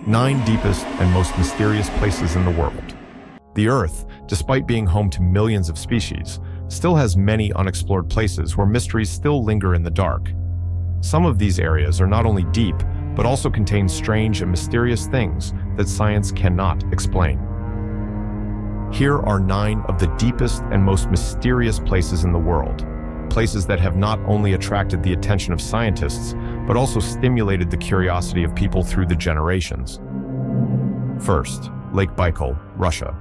9 deepest and most mysterious places in the world. The Earth, despite being home to millions of species, still has many unexplored places where mysteries still linger in the dark. Some of these areas are not only deep, but also contain strange and mysterious things that science cannot explain. Here are 9 of the deepest and most mysterious places in the world, places that have not only attracted the attention of scientists, but also stimulated the curiosity of people through the generations. First, Lake Baikal, Russia.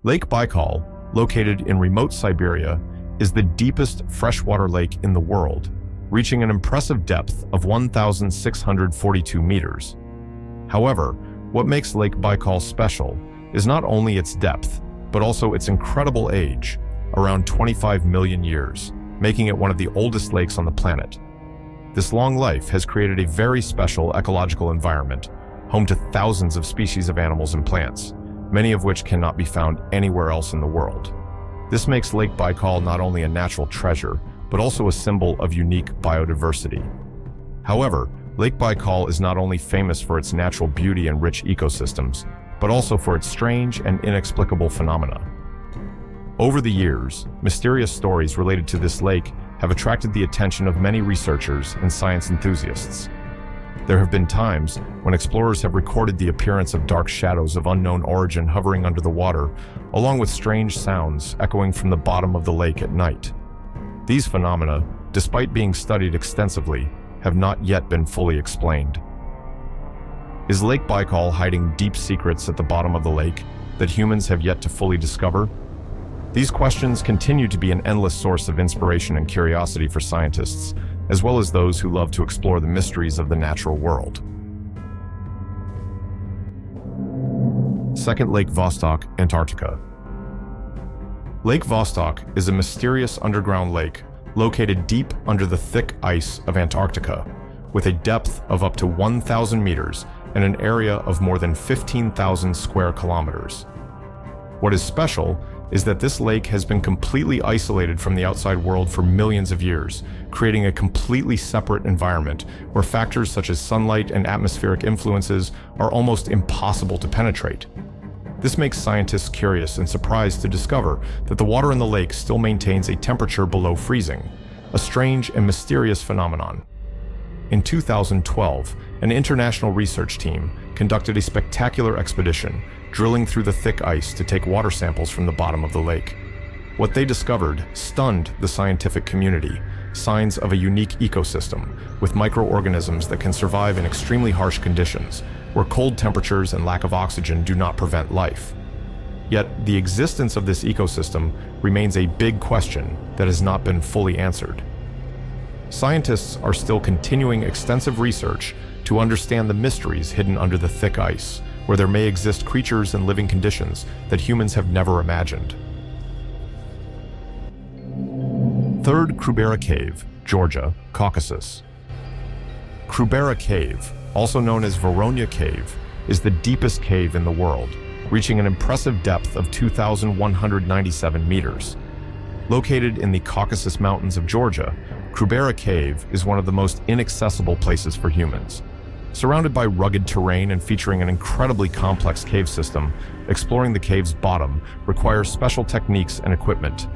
Lake Baikal, located in remote Siberia, is the deepest freshwater lake in the world, reaching an impressive depth of 1,642 meters. However, what makes Lake Baikal special is not only its depth, but also its incredible age, around 25 million years, making it one of the oldest lakes on the planet. This long life has created a very special ecological environment, home to thousands of species of animals and plants, many of which cannot be found anywhere else in the world. This makes Lake Baikal not only a natural treasure, but also a symbol of unique biodiversity. However, Lake Baikal is not only famous for its natural beauty and rich ecosystems, but also for its strange and inexplicable phenomena. Over the years, mysterious stories related to this lake have attracted the attention of many researchers and science enthusiasts. There have been times when explorers have recorded the appearance of dark shadows of unknown origin hovering under the water, along with strange sounds echoing from the bottom of the lake at night. These phenomena, despite being studied extensively, have not yet been fully explained. Is Lake Baikal hiding deep secrets at the bottom of the lake that humans have yet to fully discover? These questions continue to be an endless source of inspiration and curiosity for scientists, as well as those who love to explore the mysteries of the natural world. Second, Lake Vostok, Antarctica. Lake Vostok is a mysterious underground lake located deep under the thick ice of Antarctica, with a depth of up to 1,000 meters and an area of more than 15,000 square kilometers. What is special is that this lake has been completely isolated from the outside world for millions of years, creating a completely separate environment where factors such as sunlight and atmospheric influences are almost impossible to penetrate. This makes scientists curious and surprised to discover that the water in the lake still maintains a temperature below freezing, a strange and mysterious phenomenon. In 2012, an international research team conducted a spectacular expedition, drilling through the thick ice to take water samples from the bottom of the lake. What they discovered stunned the scientific community, signs of a unique ecosystem with microorganisms that can survive in extremely harsh conditions, where cold temperatures and lack of oxygen do not prevent life. Yet, the existence of this ecosystem remains a big question that has not been fully answered. Scientists are still continuing extensive research to understand the mysteries hidden under the thick ice, where there may exist creatures and living conditions that humans have never imagined. Third, Krubera Cave, Georgia, Caucasus. Krubera Cave, also known as Voronya Cave, is the deepest cave in the world, reaching an impressive depth of 2,197 meters. Located in the Caucasus Mountains of Georgia, Krubera Cave is one of the most inaccessible places for humans. Surrounded by rugged terrain and featuring an incredibly complex cave system, exploring the cave's bottom requires special techniques and equipment.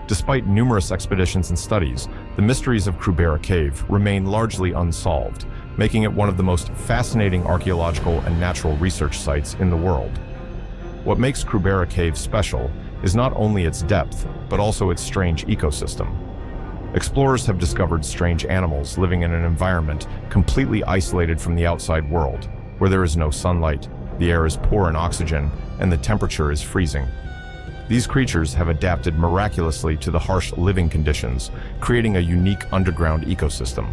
Despite numerous expeditions and studies, the mysteries of Krubera Cave remain largely unsolved, making it one of the most fascinating archaeological and natural research sites in the world. What makes Krubera Cave special is not only its depth, but also its strange ecosystem. Explorers have discovered strange animals living in an environment completely isolated from the outside world, where there is no sunlight, the air is poor in oxygen, and the temperature is freezing. These creatures have adapted miraculously to the harsh living conditions, creating a unique underground ecosystem.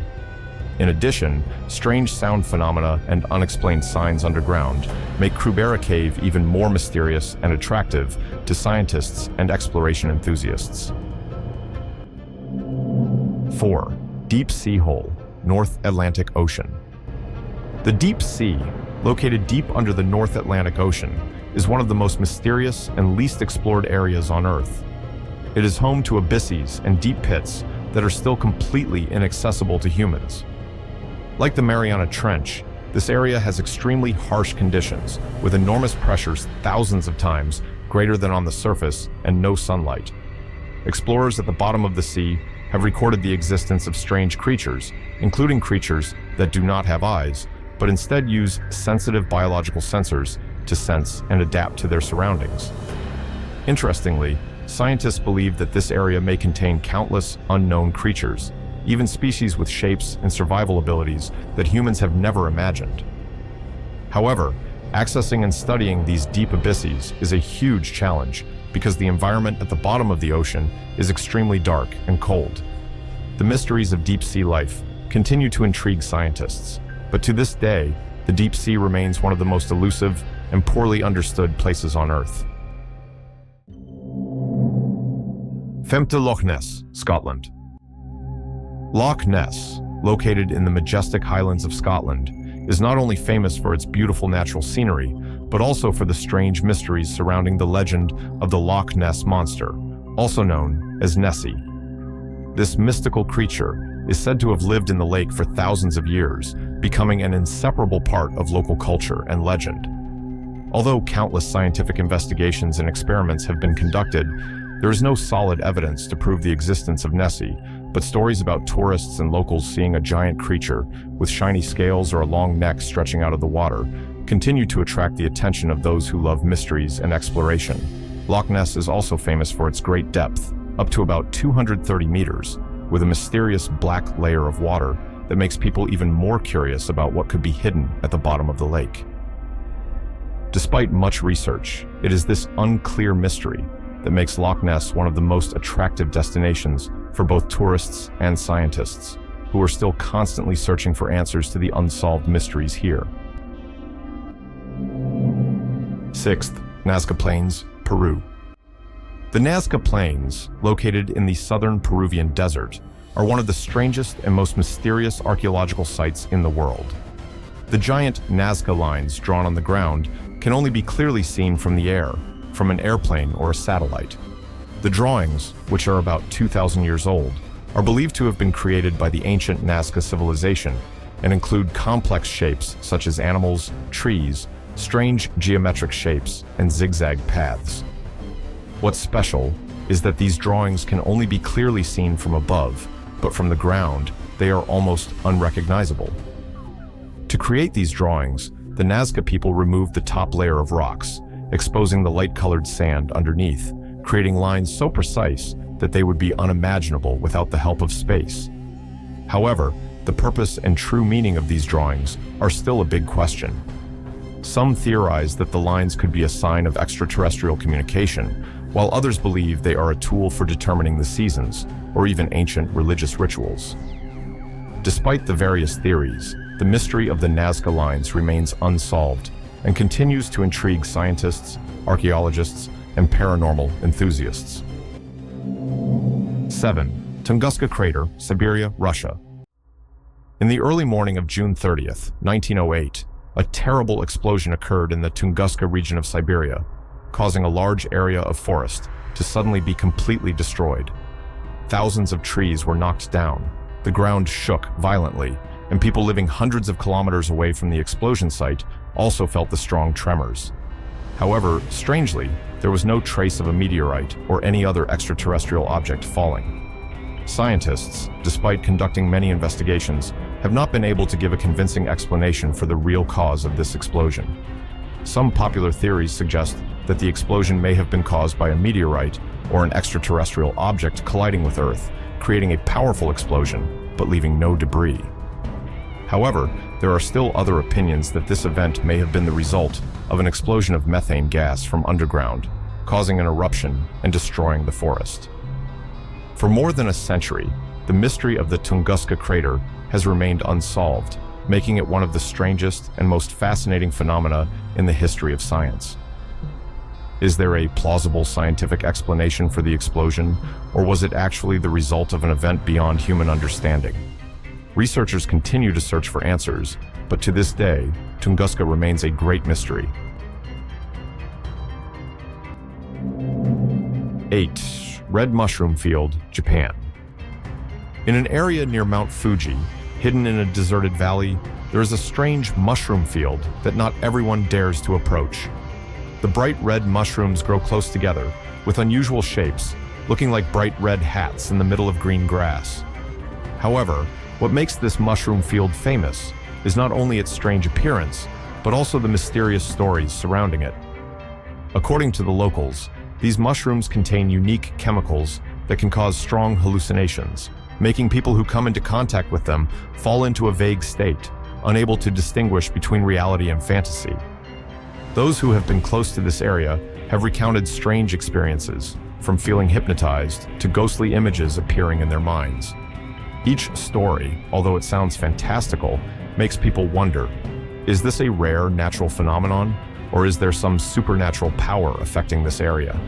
In addition, strange sound phenomena and unexplained signs underground make Krubera Cave even more mysterious and attractive to scientists and exploration enthusiasts. 4. Deep Sea Hole, North Atlantic Ocean. The deep sea, located deep under the North Atlantic Ocean, is one of the most mysterious and least explored areas on Earth. It is home to abysses and deep pits that are still completely inaccessible to humans. Like the Mariana Trench, This area has extremely harsh conditions, with enormous pressures thousands of times greater than on the surface and no sunlight. Explorers at the bottom of the sea have recorded the existence of strange creatures, including creatures that do not have eyes, but instead use sensitive biological sensors to sense and adapt to their surroundings. Interestingly, scientists believe that this area may contain countless unknown creatures, even species with shapes and survival abilities that humans have never imagined. However, accessing and studying these deep abysses is a huge challenge because the environment at the bottom of the ocean is extremely dark and cold. The mysteries of deep sea life continue to intrigue scientists, but to this day, the deep sea remains one of the most elusive and poorly understood places on Earth. Femte Loch Ness, Scotland. Loch Ness, located in the majestic Highlands of Scotland, is not only famous for its beautiful natural scenery, but also for the strange mysteries surrounding the legend of the Loch Ness Monster, also known as Nessie. This mystical creature is said to have lived in the lake for thousands of years, becoming an inseparable part of local culture and legend. Although countless scientific investigations and experiments have been conducted, there is no solid evidence to prove the existence of Nessie, but stories about tourists and locals seeing a giant creature with shiny scales or a long neck stretching out of the water continue to attract the attention of those who love mysteries and exploration. Loch Ness is also famous for its great depth, up to about 230 meters, with a mysterious black layer of water that makes people even more curious about what could be hidden at the bottom of the lake. Despite much research, it is this unclear mystery that makes Loch Ness one of the most attractive destinations for both tourists and scientists, who are still constantly searching for answers to the unsolved mysteries here. 6th, Nazca Plains, Peru. The Nazca Plains, located in the southern Peruvian desert, are one of the strangest and most mysterious archaeological sites in the world. The giant Nazca lines drawn on the ground can only be clearly seen from the air, from an airplane or a satellite. The drawings, which are about 2,000 years old, are believed to have been created by the ancient Nazca civilization and include complex shapes such as animals, trees, strange geometric shapes, and zigzag paths. What's special is that these drawings can only be clearly seen from above, but from the ground, they are almost unrecognizable. To create these drawings, the Nazca people removed the top layer of rocks, exposing the light-colored sand underneath, creating lines so precise that they would be unimaginable without the help of space. However, the purpose and true meaning of these drawings are still a big question. Some theorize that the lines could be a sign of extraterrestrial communication, while others believe they are a tool for determining the seasons, or even ancient religious rituals. Despite the various theories, the mystery of the Nazca lines remains unsolved and continues to intrigue scientists, archaeologists, and paranormal enthusiasts. 7. Tunguska Crater, Siberia, Russia. In the early morning of June 30th, 1908, a terrible explosion occurred in the Tunguska region of Siberia, causing a large area of forest to suddenly be completely destroyed. Thousands of trees were knocked down, the ground shook violently, and people living hundreds of kilometers away from the explosion site also felt the strong tremors. However, strangely, there was no trace of a meteorite or any other extraterrestrial object falling. Scientists, despite conducting many investigations, have not been able to give a convincing explanation for the real cause of this explosion. Some popular theories suggest that the explosion may have been caused by a meteorite or an extraterrestrial object colliding with Earth, creating a powerful explosion, but leaving no debris. However, there are still other opinions that this event may have been the result of an explosion of methane gas from underground, causing an eruption and destroying the forest. For more than a century, the mystery of the Tunguska crater has remained unsolved, making it one of the strangest and most fascinating phenomena in the history of science. Is there a plausible scientific explanation for the explosion, or was it actually the result of an event beyond human understanding? Researchers continue to search for answers, but to this day, Tunguska remains a great mystery. 8. Red Mushroom Field, Japan. In an area near Mount Fuji, hidden in a deserted valley, there is a strange mushroom field that not everyone dares to approach. The bright red mushrooms grow close together, with unusual shapes, looking like bright red hats in the middle of green grass. However, what makes this mushroom field famous is not only its strange appearance, but also the mysterious stories surrounding it. According to the locals, these mushrooms contain unique chemicals that can cause strong hallucinations, making people who come into contact with them fall into a vague state, unable to distinguish between reality and fantasy. Those who have been close to this area have recounted strange experiences, from feeling hypnotized to ghostly images appearing in their minds. Each story, although it sounds fantastical, makes people wonder, is this a rare natural phenomenon, or is there some supernatural power affecting this area?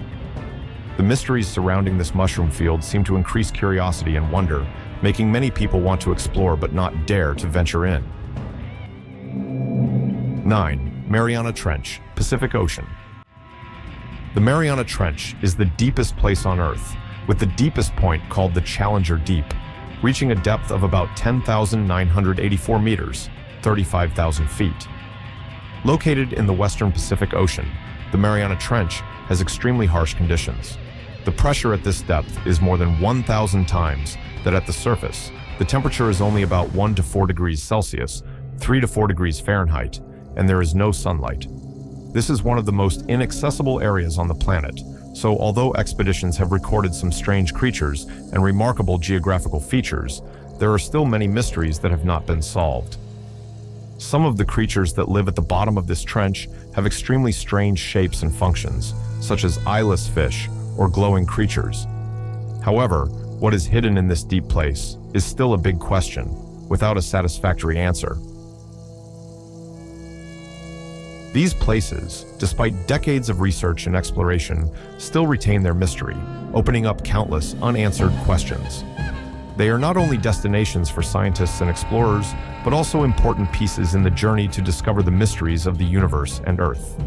The mysteries surrounding this mushroom field seem to increase curiosity and wonder, making many people want to explore but not dare to venture in. 9. Mariana Trench, Pacific Ocean. The Mariana Trench is the deepest place on Earth, with the deepest point called the Challenger Deep, reaching a depth of about 10,984 meters, 35,000 feet. Located in the western Pacific Ocean, the Mariana Trench has extremely harsh conditions. The pressure at this depth is more than 1,000 times that at the surface. The temperature is only about 1 to 4 degrees Celsius, 3 to 4 degrees Fahrenheit, and there is no sunlight. This is one of the most inaccessible areas on the planet, so although expeditions have recorded some strange creatures and remarkable geographical features, there are still many mysteries that have not been solved. Some of the creatures that live at the bottom of this trench have extremely strange shapes and functions, such as eyeless fish or glowing creatures. However, what is hidden in this deep place is still a big question, without a satisfactory answer. These places, despite decades of research and exploration, still retain their mystery, opening up countless unanswered questions. They are not only destinations for scientists and explorers, but also important pieces in the journey to discover the mysteries of the universe and Earth.